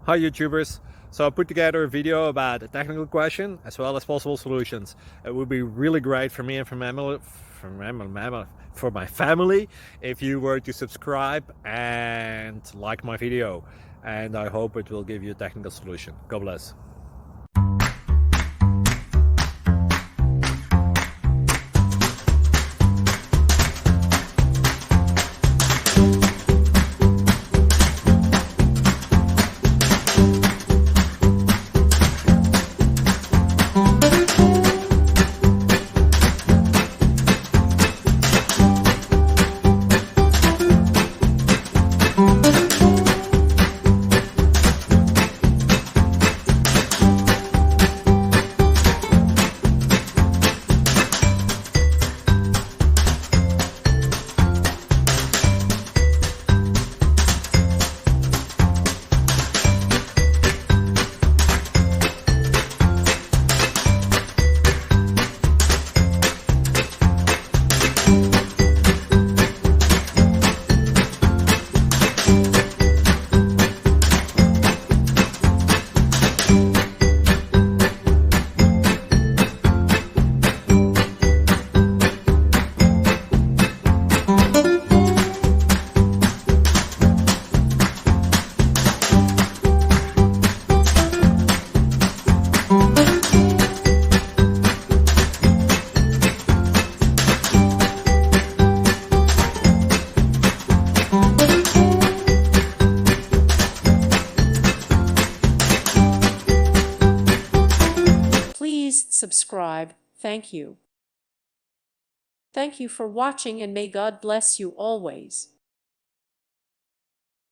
Hi YouTubers! So I put together a video about a technical question as well as possible solutions. It would be really great for me and for my family if you were to subscribe and like my video, and I hope it will give you a technical solution. God bless. Please subscribe. Thank you. Thank you for watching, and may God bless you always.